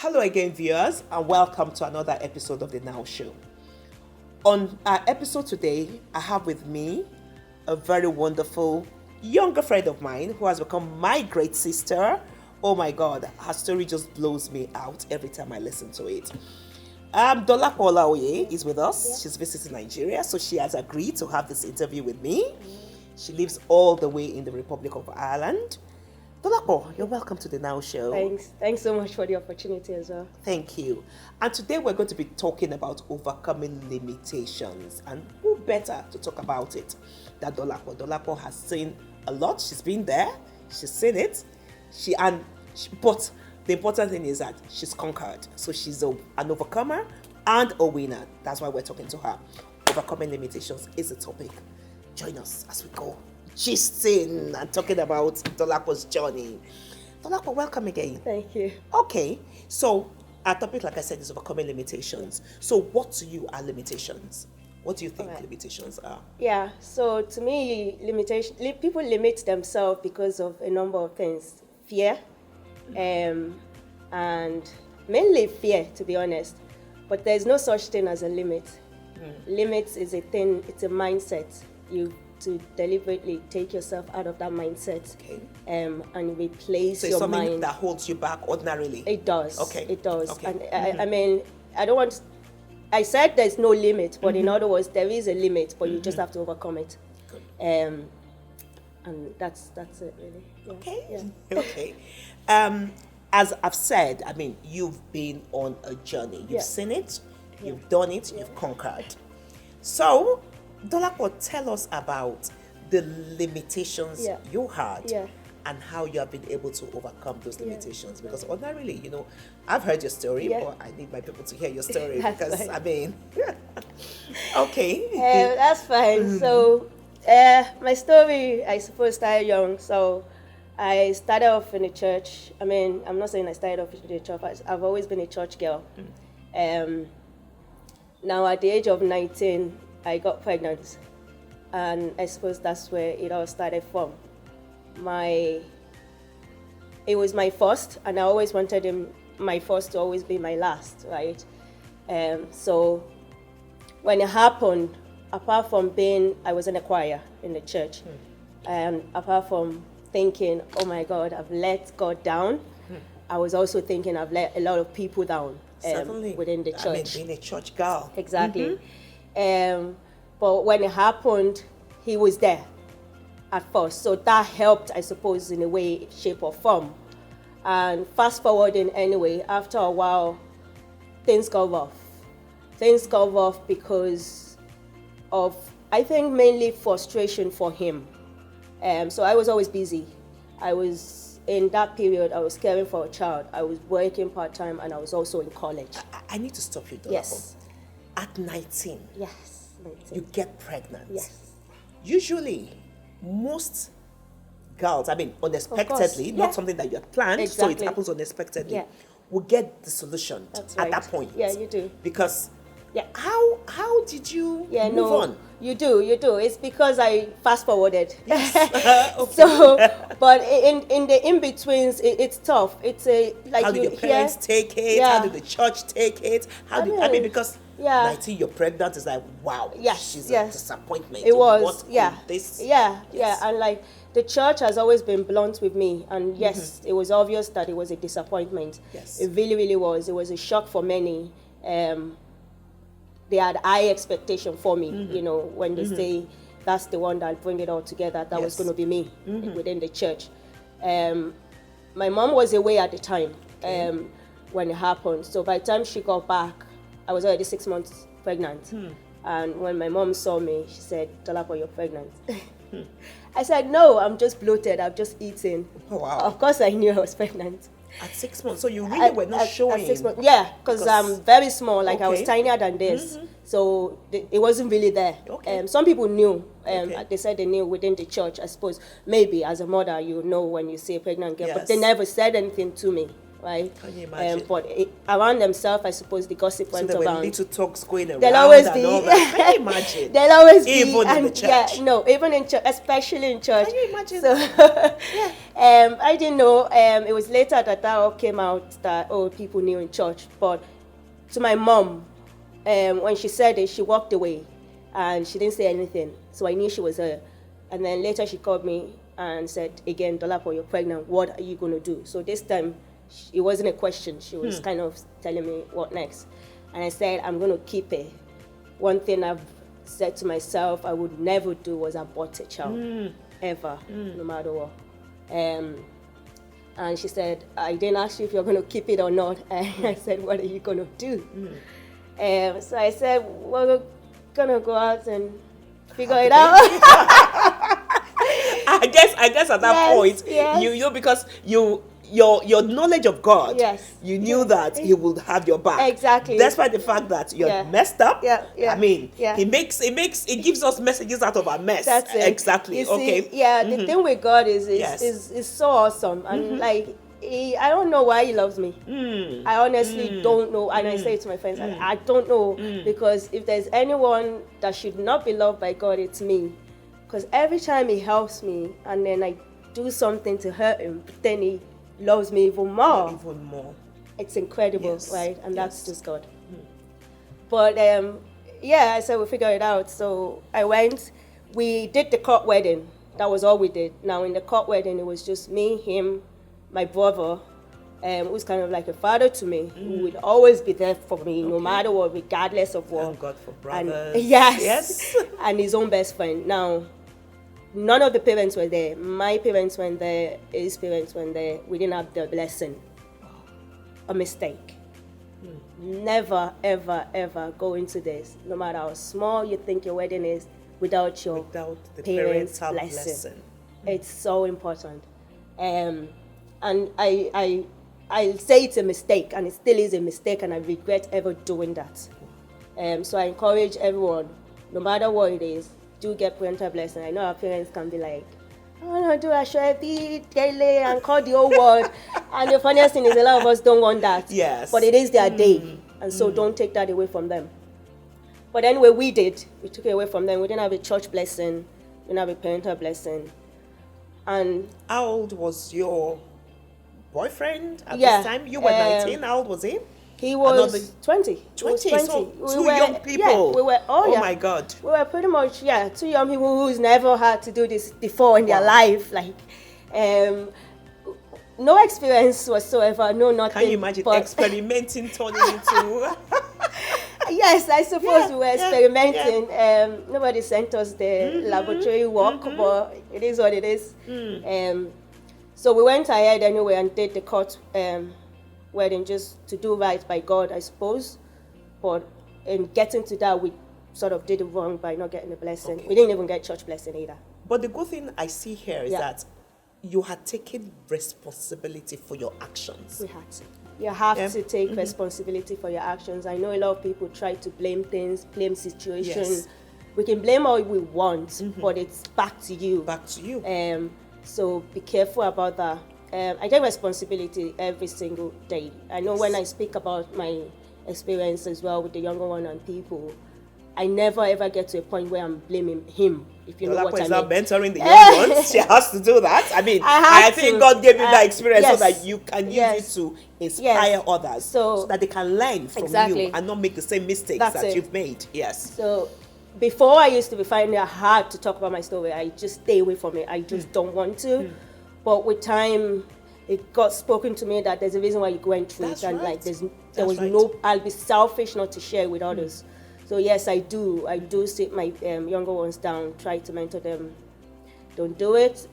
Hello again, viewers, and welcome to another episode of the N.O.W Show. On our episode today, I have with me a very wonderful younger friend of mine who has become my great sister. Oh my God, her story just blows me out every time I listen to it. Dolapo Olaoye is with us. Yeah. She's visiting Nigeria, so she has agreed to have this interview with me. She lives all the way in the Republic of Ireland. Dolapo, you're welcome to the N.O.W Show. Thanks so much for the opportunity as well. Thank you. And today we're going to be talking about overcoming limitations. And who better to talk about it than Dolapo? Dolapo has seen a lot. She's been there. She's seen it. But the important thing is that she's conquered. So she's an overcomer and a winner. That's why we're talking to her. Overcoming limitations is the topic. Join us as we go gisting and talking about Dolapo's journey. Dolapo, welcome again. Thank you. Okay, so our topic, like I said, is overcoming limitations. So what to you are limitations? What do you think limitations are? Yeah, so to me, people limit themselves because of a number of things. Fear, and mainly fear, to be honest. But there's no such thing as a limit. Limits is a thing, it's a mindset. You to deliberately take yourself out of that mindset, and replace your mind. So it's something that holds you back ordinarily? It does. Okay. It does. Okay. And I mean, I said there's no limit, but in other words, there is a limit, but you just have to overcome it. Good. And that's it, really. Yeah. Okay. Yeah. Okay. As I've said, I mean, you've been on a journey. You've seen it, you've done it, you've conquered. So, Dolapo, tell us about the limitations you had and how you have been able to overcome those limitations. Because ordinarily, I've heard your story, but I need my people to hear your story because, fine. I mean, okay. That's fine. So, my story, I suppose, started young. So, I started off in a church. I mean, I'm not saying I started off in the church. I've always been a church girl. Now, at the age of 19, I got pregnant, and I suppose that's where it all started from. It was my first, and I always wanted my first to always be my last, right? So when it happened, apart from I was in a choir in the church, and apart from thinking, oh my God, I've let God down, I was also thinking I've let a lot of people down within the church. I mean, being a church girl. Exactly. But when it happened, he was there at first. So that helped, I suppose, in a way, shape or form. And fast forwarding anyway, after a while, things got rough. Things got rough because of, I think, mainly frustration for him. So I was always busy. In that period, I was caring for a child. I was working part-time, and I was also in college. I need to stop you, Dolapo. Yes. At 19, Yes, 19. you get pregnant. Yes. Usually, most girls, I mean, unexpectedly, not something that you had planned, so it happens unexpectedly, will get the solution at that point. Yeah, you do. Because how did you move on? You do. It's because I fast forwarded. Yes. Okay. So, but in the in-betweens, it's tough. It's how did your parents take it? How did the church take it? Because 19, you're pregnant, is like, wow, she's a disappointment. It was, This? And like, the church has always been blunt with me, and yes, it was obvious that it was a disappointment. Yes. It really, really was. It was a shock for many. They had high expectation for me, when they say that's the one that'll bring it all together, that was going to be me within the church. My mom was away at the time when it happened. So by the time she got back, I was already 6 months pregnant. And when my mom saw me, she said, Dolapo, you're pregnant. I said, no, I'm just bloated. I've just eaten. Oh, wow. Of course, I knew I was pregnant. At 6 months, so you really were not showing. At 6 months, because I'm very small. Like I was tinier than this, so it wasn't really there. Okay. Some people knew. They said they knew within the church. I suppose maybe as a mother, you know when you see a pregnant girl, but they never said anything to me. right? Can you imagine? But around themselves, I suppose the gossip So went there were around. little talks going around. There'll always and be. all that. Can you imagine? There'll always be. Even in the church. Yeah, no, even in church, especially in church. Can you imagine? So, Yeah. I didn't know. It was later that all came out that, people knew in church. But to my mom, when she said it, she walked away and she didn't say anything. So I knew she was her. And then later she called me and said, again, Dolapo, you're pregnant. What are you going to do? So this time, it wasn't a question. She was kind of telling me what next. And I said, I'm going to keep it. One thing I've said to myself I would never do was abort a child. Ever, no matter what. And she said, I didn't ask you if you're going to keep it or not. And I said, what are you going to do? So I said, we're going to go out and figure it out. I guess at that point, you know, because your knowledge of God, you knew that He would have your back. Exactly. Despite the fact that you're messed up. I mean, it gives us messages out of our mess. That's it. Exactly. You okay. See, the thing with God is so awesome, and like I don't know why He loves me. I honestly don't know, and I say it to my friends, I don't know, because if there's anyone that should not be loved by God, it's me. Because every time He helps me, and then I do something to hurt Him, then He loves me even more. Even more. It's incredible, right? And that's just God. But I said we'll figure it out. So I went. We did the court wedding. That was all we did. Now in the court wedding, it was just me, him, my brother, who was kind of like a father to me, who would always be there for me, no matter what, regardless of what. Thank God for brothers. And, yes. And his own best friend. Now, none of the parents were there. My parents weren't there. His parents weren't there. We didn't have the blessing. A mistake. Never, ever, ever go into this, no matter how small you think your wedding is, without the parents' parental blessing. It's so important. And I say it's a mistake, and it still is a mistake, and I regret ever doing that. So I encourage everyone, no matter what it is, do get parental blessing. I know our parents can be like, oh no, do I should be daily and call the whole world. And the funniest thing is a lot of us don't want that. Yes. But it is their day, and so don't take that away from them. But anyway, we did. We took it away from them. We didn't have a church blessing. We didn't have a parental blessing. And how old was your boyfriend at this time? You were 19. How old was he? He was 20. 20. So we two were, young people. Yeah, we were. Oh my God. We were pretty much two young people who's never had to do this before in their life. Like, no experience whatsoever. No nothing. Can you imagine experimenting turning into? Yes, I suppose we were experimenting. Nobody sent us the laboratory work, but it is what it is. So we went ahead anyway and did the court wedding just to do right by God, I suppose. But in getting to that, we sort of did it wrong by not getting the blessing. Okay. We didn't even get church blessing either. But the good thing I see here is that you had taken responsibility for your actions. We had to. You have to take responsibility for your actions. I know a lot of people try to blame things, blame situations. Yes. We can blame all we want, but it's back to you. Back to you. So be careful about that. I take responsibility every single day. I know when I speak about my experience as well with the younger one and people, I never ever get to a point where I'm blaming him, if you know what I mean. Is not mentoring the young ones. She has to do that. I mean, I think God gave you that experience so that you can use it to inspire others so that they can learn from you and not make the same mistakes that you've made. Yes. So before I used to be finding it hard to talk about my story. I just stay away from it. I just don't want to. But with time, it got spoken to me that there's a reason why you're going through it. And like there was no, I'll be selfish not to share with others. So yes, I do sit my younger ones down, try to mentor them. Don't do it.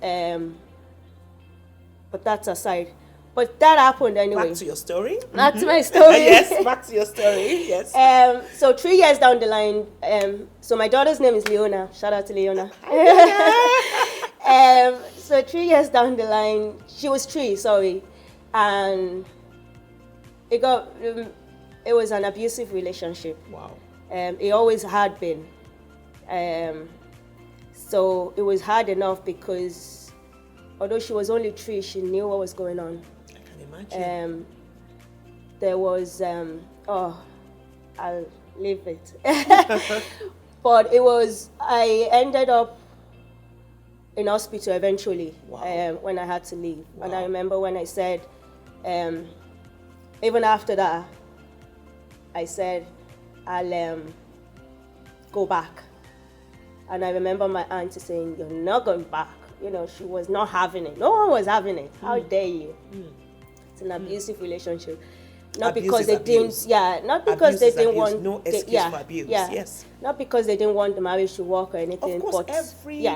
But that's aside. But that happened anyway. Back to your story. Back to my story. Yes, back to your story. Yes. So 3 years down the line, so my daughter's name is Leona. Shout out to Leona. So 3 years down the line, she was 3, and it was an abusive relationship. Wow. It always had been. So it was hard enough because although she was only 3, she knew what was going on. can imagine. There was, I'll leave it. But it was, I ended up in hospital eventually. Wow. When I had to leave. Wow. And I remember when I said, even after that, I said, I'll go back. And I remember my auntie saying, you're not going back. You know, she was not having it. No one was having it. How dare you? It's an abusive relationship. Not Abuse because is they abuse. didn't, not because Abuse they is didn't abuse. want, No excuse for abuse. yeah, Yes. not because they didn't want the marriage to work or anything. Of course, but every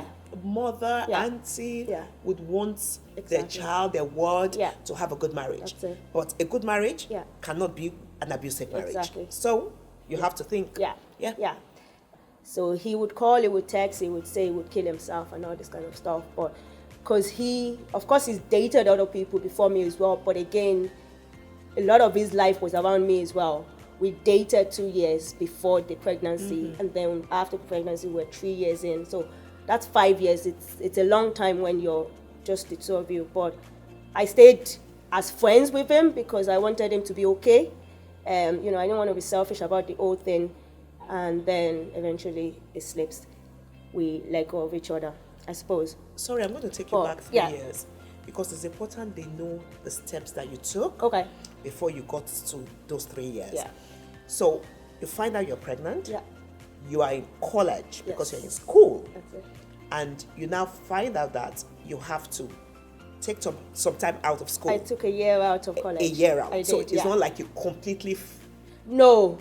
mother, auntie would want their child, their ward to have a good marriage. That's it. But a good marriage cannot be an abusive marriage. Exactly. So you have to think. Yeah. So he would call, he would text, he would say he would kill himself and all this kind of stuff. But because of course, he's dated other people before me as well. But again, a lot of his life was around me as well. We dated 2 years before the pregnancy, and then after the pregnancy, we're 3 years in. So that's 5 years. It's a long time when you're just the two of you. But I stayed as friends with him because I wanted him to be okay. I didn't want to be selfish about the whole thing. And then eventually it slips. We let go of each other, I suppose. Sorry, I'm going to take you back 3 years because it's important they know the steps that you took before you got to those 3 years. Yeah. So you find out you're pregnant. Yeah. You are in college because you're in school. That's it. And you now find out that you have to take some time out of school. I took a year out of college. A year out. I So did, it's not like you completely... No.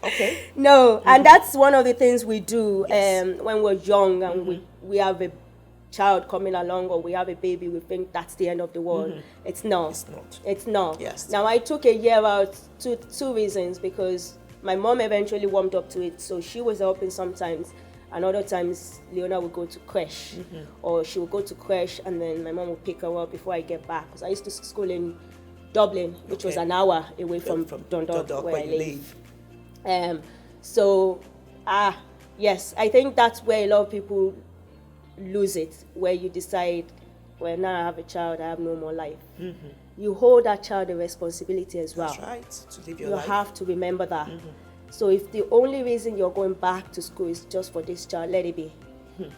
Okay. No. And that's one of the things we do when we're young and we have a child coming along or we have a baby, we think that's the end of the world. It's not. It's not. Yes. Now, I took a year out, two reasons, because my mom eventually warmed up to it, so she was helping sometimes, and other times Leona would go to creche, or she would go to creche and then my mom would pick her up before I get back, because I used to school in Dublin, which was an hour away from Dundalk, where I live. Yes, I think that's where a lot of people lose it, where you decide, well, now I have a child, I have no more life. You hold that child a responsibility as well. That's right, to live your life. You have to remember that. So if the only reason you're going back to school is just for this child, let it be.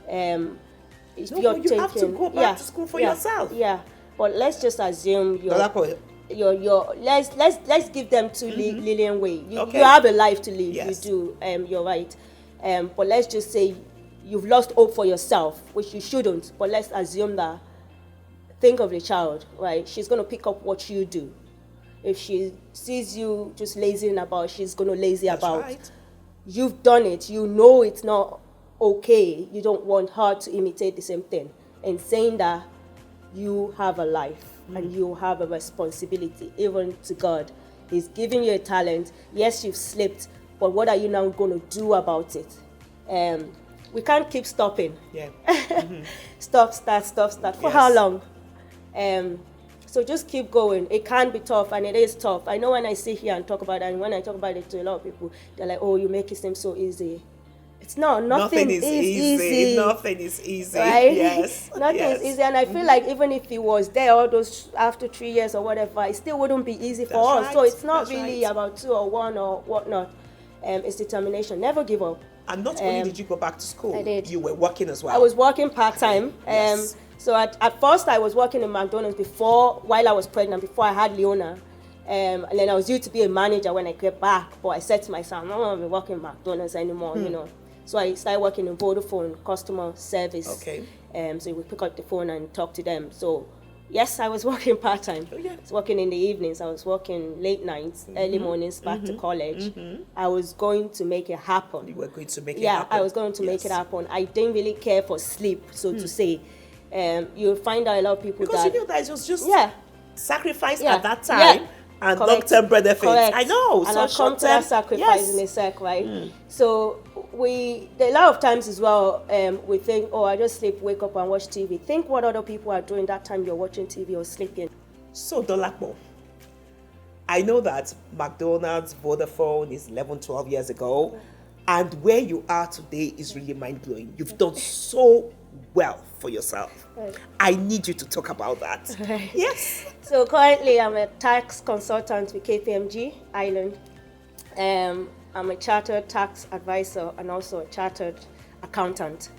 If you have to go back to school for yourself. Yeah, but let's just assume let's give them to Lillian way. You have a life to live. Yes. You do. You're right. But let's just say you've lost hope for yourself, which you shouldn't. But let's assume that. Think of the child, right? She's going to pick up what you do. If she sees you just lazing about, she's going to lazy about. Right. You've done it. You know it's not okay. You don't want her to imitate the same thing. And saying that you have a life and you have a responsibility, even to God. He's giving you a talent. Yes, you've slipped, but what are you now going to do about it? We can't keep stopping. Yeah. Stop, start. For how long? So just keep going. It can be tough, and it is tough. I know when I sit here and talk about it, and when I talk about it to a lot of people, they're like, oh, you make it seem so easy. It's not. Nothing is easy. Nothing is easy. Right? Yes. Nothing is easy. And I feel like even if he was there all those after 3 years or whatever, it still wouldn't be easy for us. So it's not really about 2 or 1 or whatnot. It's determination. Never give up. And not only did you go back to school, I did. You were working as well. I was working part-time. Yes. So at first I was working in McDonald's while I was pregnant, before I had Leona. And then I was due to be a manager when I get back. But I said to myself, I'm not going to be working in McDonald's anymore, So I started working in Vodafone customer service. Okay. So we pick up the phone and talk to them. So yes, I was working part-time. Oh, yeah. I was working in the evenings. I was working late nights, early mornings back to college. I was going to make it happen. You were going to make it happen. Yeah, I was going to make it happen. I didn't really care for sleep, so to say. You'll find out a lot of people because you knew that it was just sacrifice at that time. Yeah. And long-term benefits. Correct. I know. And so I'll come to that sacrifice in a sec, right? So a lot of times as well, we think, oh, I just sleep, wake up and watch TV. Think what other people are doing that time you're watching TV or sleeping. So, Dolapo, I know that McDonald's, Vodafone is 11, 12 years ago. And where you are today is really mind-blowing. You've done so well for yourself. Right. I need you to talk about that. Right. Yes. So currently I'm a tax consultant with KPMG Ireland. I'm a chartered tax advisor and also a chartered accountant.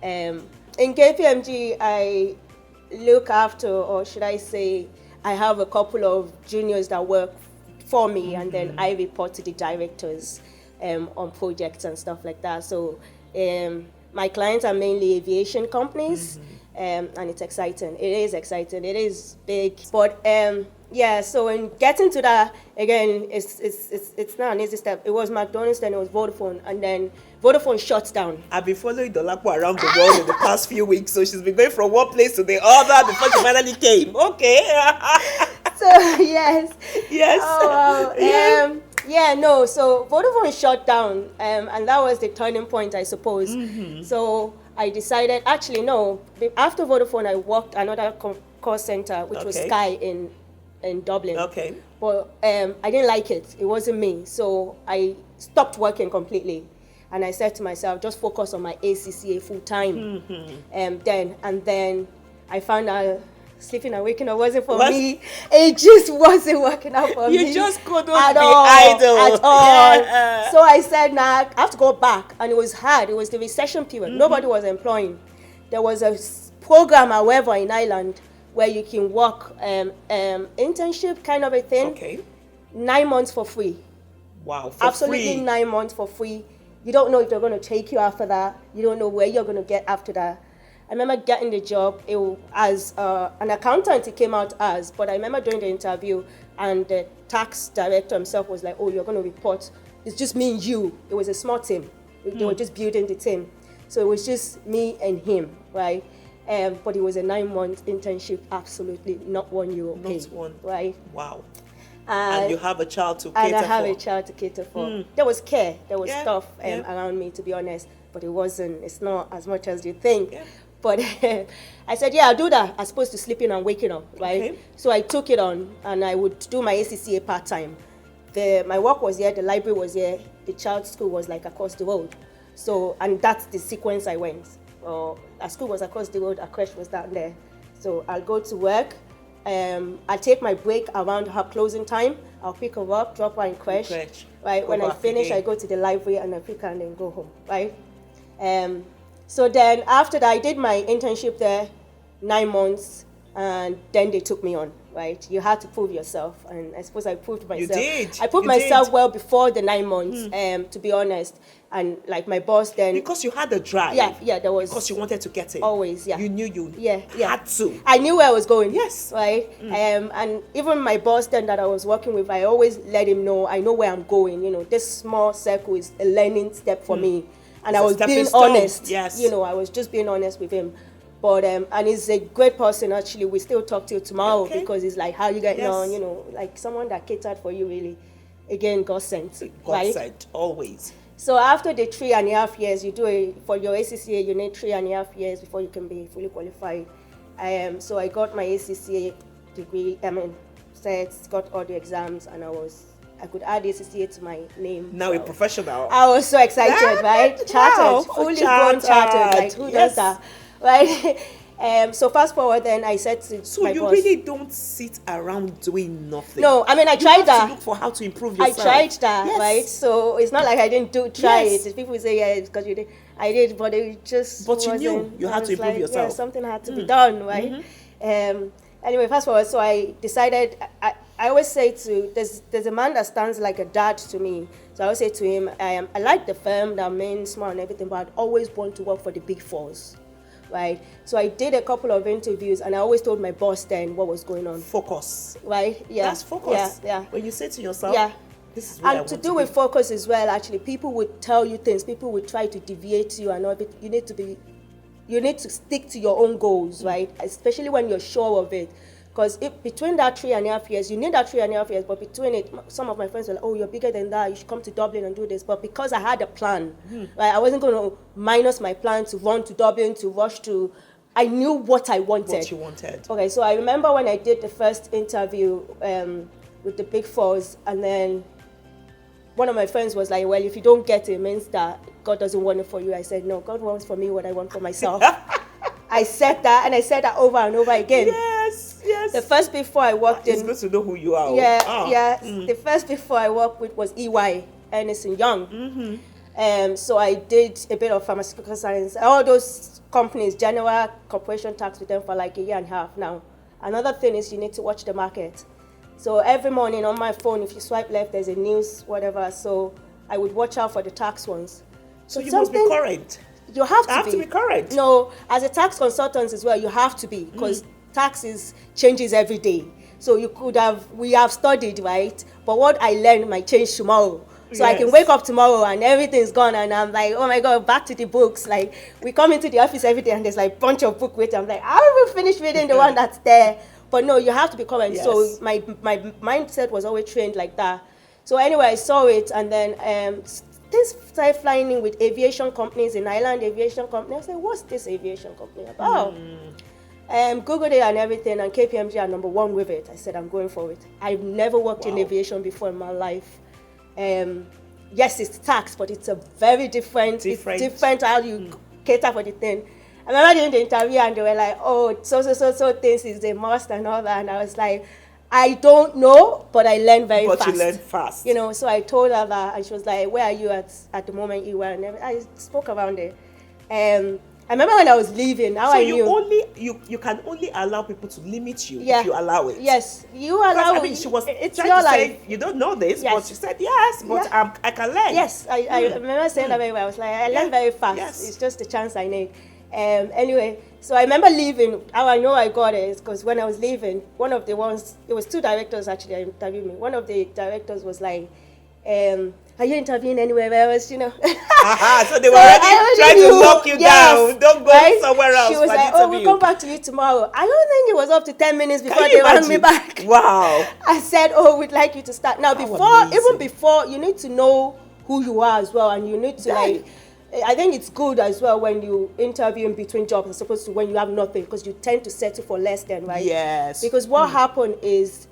In KPMG, I look after, or should I say, I have a couple of juniors that work for me, and then I report to the directors on projects and stuff like that. So my clients are mainly aviation companies, and it's exciting. It is exciting. It is big, but yeah. So in getting to that again, it's not an easy step. It was McDonald's, then it was Vodafone, and then Vodafone shuts down. I've been following Dolapo around the world in the past few weeks, so she's been going from one place to the other before she finally came. Okay. So yes. Yes. Oh, wow. Yeah, no. So Vodafone shut down, and that was the turning point, I suppose. So I decided, actually, no. After Vodafone, I worked another call center, which was Sky in Dublin. Okay. But I didn't like it. It wasn't me. So I stopped working completely. And I said to myself, just focus on my ACCA full time. And then I found out sleeping and waking up wasn't for me. It just wasn't working out for me. You just couldn't at be all, idle. at all. Yeah. So I said, nah, I have to go back. And it was hard. It was the recession period. Nobody was employing. There was a program, however, in Ireland where you can work internship kind of a thing. Okay. 9 months for free. Wow. For Absolutely free. 9 months for free. You don't know if they're going to take you after that. You don't know where you're going to get after that. I remember getting the job as an accountant. It came out as, but I remember doing the interview, and the tax director himself was like, "Oh, you're going to report. It's just me and you." It was a small team. They were just building the team, so it was just me and him, right? But it was a 9-month internship. Absolutely not €1 pay. Not one. Right? Wow. And you have a child to cater for. And I have a child to cater for. There was care. There was stuff around me, to be honest. But it wasn't. It's not as much as you think. Yeah. But I said, yeah, I'll do that as opposed to sleeping and waking up, right? Okay. So I took it on, and I would do my ACCA part-time. My work was here, the library was here, the child's school was like across the road. So, and that's the sequence I went. Our school was across the road, our creche was down there. So I'll go to work. I'll take my break around her closing time. I'll pick her up, drop her in creche. Right? When I finish, I go to the library and I pick her and then go home, right? So then after that, I did my internship there, 9 months, and then they took me on, right? You had to prove yourself, and I suppose I proved myself. You did. I proved myself well before the 9 months, to be honest. And like my boss then... Because you had the drive. Yeah, there was... Because you wanted to get it. Always, yeah. You knew you had to. I knew where I was going. Yes. Right? And even my boss then that I was working with, I always let him know, I know where I'm going. You know, this small circle is a learning step for me. And I was being honest. Yes. You know, I was just being honest with him. But and he's a great person, actually. We still talk till tomorrow because he's like, how you getting on? You know, like someone that catered for you, really. Again, God sent. God sent, always. So after the 3.5 years, you do for your ACCA, you need 3.5 years before you can be fully qualified. So I got my ACCA degree, got all the exams, and I could add ACCA to my name. Now a professional. I was so excited, right? Chartered, fully grown chartered. Like, who does that? Right? So fast forward, then I said to my boss. So you really don't sit around doing nothing. No, I mean, I tried that. To look for how to improve yourself. I tried that, right? So it's not like I didn't try it. People say, yeah, it's because you did. I did, but it just But you knew you had to improve yourself. Yeah, something had to be done, right? Anyway, fast forward, so I decided, I always say there's a man that stands like a dad to me. So I always say to him, I like the firm, that main, small and everything, but I'd always want to work for the big fours, right? So I did a couple of interviews, and I always told my boss then what was going on. Focus. Right? Yeah. That's focus. Yeah. When you say to yourself, this is and to do with focus as well, actually, people would tell you things, people would try to deviate you and all, but you need to stick to your own goals, right? Especially when you're sure of it. Because between that 3.5 years, you need that 3.5 years, but between it, some of my friends were like, oh, you're bigger than that, you should come to Dublin and do this. But because I had a plan, right, I wasn't going to minus my plan to run to Dublin, to rush to, I knew what I wanted. What you wanted. Okay, so I remember when I did the first interview with the Big Fours, and then one of my friends was like, well, if you don't get it, it means that God doesn't want it for you. I said, no, God wants for me what I want for myself. I said that, and I said that over and over again. Yes, yes. The first before I worked It's good to know who you are. The first before I worked with was EY, Ernst & Young. So I did a bit of pharmaceutical science. All those companies, general corporation tax with them for like a year and a half now. Another thing is you need to watch the market. So every morning on my phone, if you swipe left, there's a news, whatever. So I would watch out for the tax ones. So you must be current. You have to be current. No, as a tax consultant as well, you have to be, because taxes changes every day. So we have studied, right? But what I learned might change tomorrow. So I can wake up tomorrow and everything's gone and I'm like, oh my God, back to the books. Like, we come into the office every day and there's like a bunch of book waiting. I'm like, I will finish reading the one that's there. But no, you have to be current. Yes. So my mindset was always trained like that. So anyway, I saw it, and then things started flying in with aviation companies, in Ireland aviation company. I said, what's this aviation company about? Googled it and everything, and KPMG are number one with it. I said, I'm going for it. I've never worked in aviation before in my life. Yes, it's tax, but it's a very different how you cater for the thing. I remember doing the interview and they were like, oh, so things is a must and all that. And I was like, I don't know, but I learned very fast. But you learned fast. You know, so I told her that, and she was like, where are you at the moment you were? And I spoke around it. I remember when I was leaving, how I knew. So you can only allow people to limit you if you allow it. Yes, you allow it. I mean, she was it's trying your to life. say, you don't know this, but she said, yes, but I can learn. Yes, I remember saying that very well. I was like, I learned very fast. Yes. It's just a chance I need. Anyway, so I remember leaving. How I know I got it is because when I was leaving, one of the ones, it was two directors actually that interviewed me. One of the directors was like, are you interviewing anywhere else, you know? So they were already trying to knock you down. Don't go somewhere else. She was like, oh, we'll come back to you tomorrow. I don't think it was up to 10 minutes before they rang me back. Wow. I said, oh, we'd like you to start. Now, even before, you need to know who you are as well, and you need to I think it's good as well when you interview in between jobs as opposed to when you have nothing, because you tend to settle for less than, right? Yes. Because what happened is,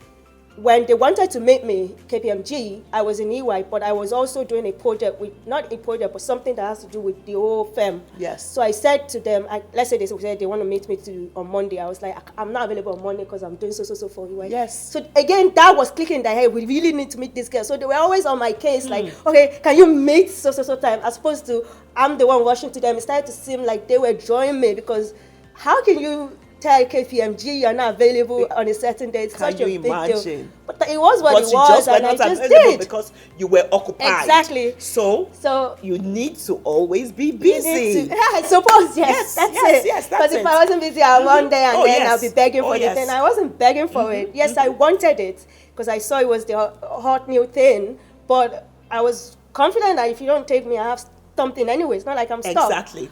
when they wanted to make me KPMG, I was in EY, but I was also doing a project not a project, but something that has to do with the whole firm. Yes. So I said to them, let's say they want to meet me on Monday. I was like, I'm not available on Monday because I'm doing so for EY. Yes. So again, that was clicking in their head. We really need to meet this girl. So they were always on my case, like, okay, can you meet so time? As opposed to, I'm the one rushing to them. It started to seem like they were drawing me, because how can you tell KPMG you're not available on a certain day? It's such a big deal. But it was what it was, and I just did. Because you were occupied. Exactly. So you need to always be busy. I suppose, yes. That's it. Because if I wasn't busy, I'll one day and then I'll be begging for the thing. I wasn't begging for it. Yes, I wanted it because I saw it was the hot new thing. But I was confident that if you don't take me, I have something anyway. It's not like I'm stuck. Exactly.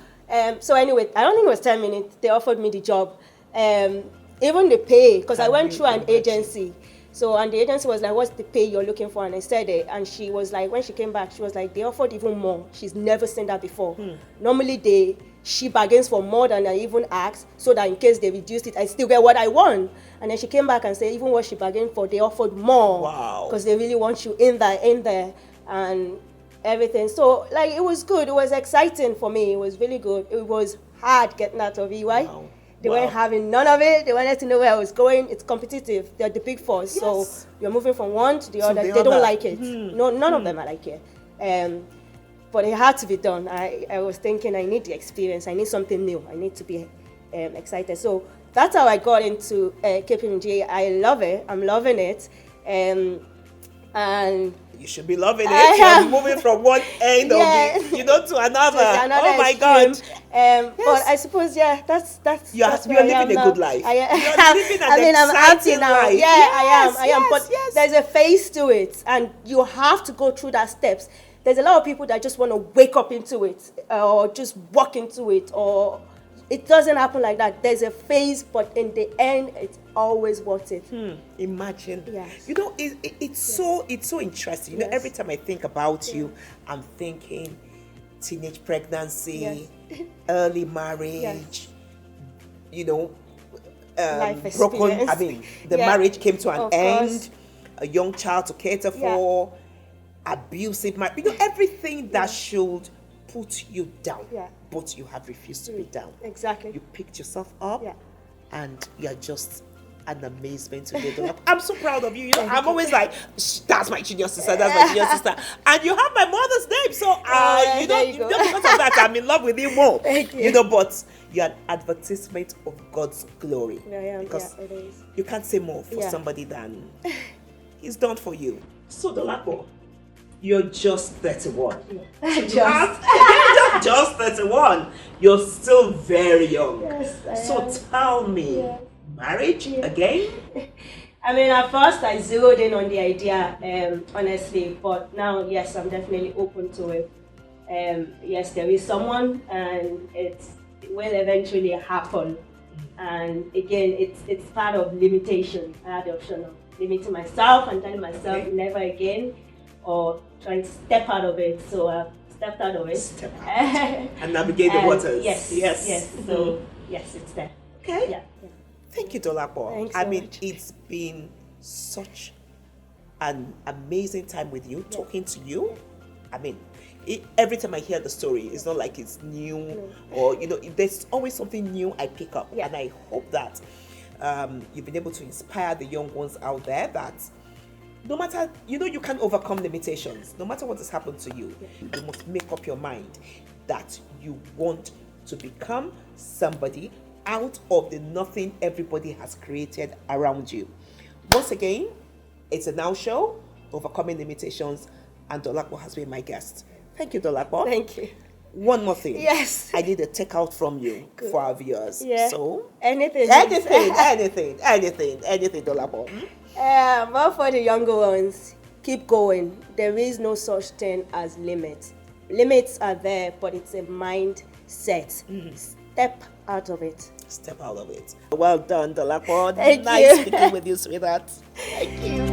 So anyway, I don't think it was 10 minutes. They offered me the job. Even the pay, because I went through an agency. So, and the agency was like, what's the pay you're looking for? And I said it. And she was like, when she came back, she was like, they offered even more. She's never seen that before. Normally, she bargains for more than I even asked, so that in case they reduced it, I still get what I want. And then she came back and said, even what she bargained for, they offered more. Wow. Because they really want you in there, and everything. So, like, it was good. It was exciting for me. It was really good. It was hard getting out of EY. Wow. They weren't having none of it. They wanted to know where I was going. It's competitive. They're the big four. Yes. So you're moving from one to the other. They don't like it. No, none of them are like it. But it had to be done. I was thinking, I need the experience. I need something new. I need to be excited. So that's how I got into KPMG. I love it. I'm loving it. And you should be loving it. You're moving from one end of it, to another. Oh my God. But I suppose, that's you're living a good life. You're living an exciting life. I am. But there's a phase to it, and you have to go through that steps. There's a lot of people that just want to wake up into it, or just walk into it, or it doesn't happen like that. There's a phase, but in the end, it's always worth it. Imagine. Yes. It's so interesting. Every time I think about you, I'm thinking teenage pregnancy, early marriage, life broken. I mean, the marriage came to an end, a young child to cater for. abusive, everything that should put you down. Yeah. But you have refused to be down. Exactly. You picked yourself up, Yeah. and you're just an amazement to Dolapo. I'm so proud of you. I'm always like, that's my junior sister, that's my junior sister. And you have my mother's name, so because of that, I'm in love with you more. Thank you. But you're an advertisement of God's glory. Yeah, because it is. you can't say more for somebody than He's done for you. So Dolapo, you're just 31. Just 31. You're still very young. Yes, I so am. tell me, marriage again? I mean, at first I zeroed in on the idea, honestly, but now, yes, I'm definitely open to it. Yes, there is someone, and it will eventually happen. And again, it's part of limitation. I had the option of limiting myself and telling myself never again, or trying to step out of it. So I stepped out of it. Step out. And navigate the waters. Yes. So, yes, it's there. Okay. Yeah. Thank you, Dolapo. Thanks so much. It's been such an amazing time with you, talking to you. Every time I hear the story, it's not like it's new or, there's always something new I pick up. Yeah. And I hope that you've been able to inspire the young ones out there that no matter, you can overcome limitations. No matter what has happened to you, you must make up your mind that you want to become somebody out of the nothing everybody has created around you. Once again, it's a Now show, overcoming limitations, and Dolapo has been my guest. Thank you, Dolapo. Thank you. One more thing. Yes. I need a takeout from you for our viewers. Yeah. So anything, Dolapo. Well, for the younger ones, keep going. There is no such thing as limits. Limits are there, but it's a mindset. Step out of it. Step out of it. Well done, Dolapo. Thank Nice you. speaking with you, sweetheart. Thank you.